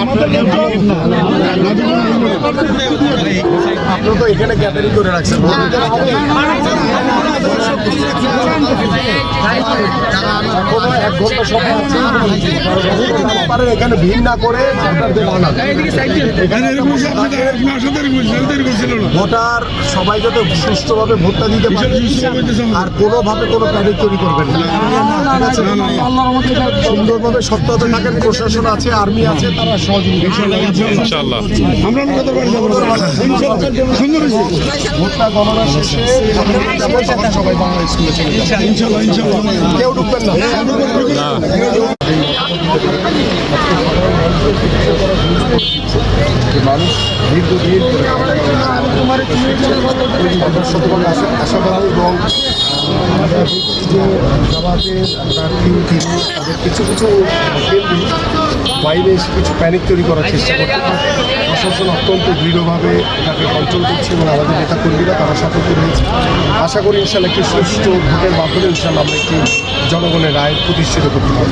আপনারা তো এখানে ক্যাটারিং করে রাখছেন, এখানে ভিড় না করে ভোটার সবাই যাতে সুষ্ঠুভাবে ভোটটা দিতে পারে আর কোনোভাবে কোনো প্যানিক তৈরি করবেন না। সুন্দরভাবে সত্যতা থাকেন, প্রশাসন আছে, আর্মি আছে, তারা সহযোগিতা ভোটটা গণনা শেষে সবাই বাংলা স্কুলে কেউ ঢুকবেন না। মানুষ দীর্ঘদিন আশাবাদী এবং যে জামাতের প্রার্থী তিনি তাদের কিছু কিছু কেন্দ্রে বাইরে এসে কিছু প্যানিক তৈরি করার চেষ্টা করতে প্রশাসন অত্যন্ত দৃঢ়ভাবে এটাকে কন্ট্রোল করছে এবং আমাদের নেতা কর্মীরা তারা সতর্ক রয়েছে। আশা করি ইনশাল্লাহ একটি সুষ্ঠু ভোটের মাধ্যমে ইনশাল্লাহ আমরা একটি জনগণের রায় প্রতিষ্ঠিত করতে পারব।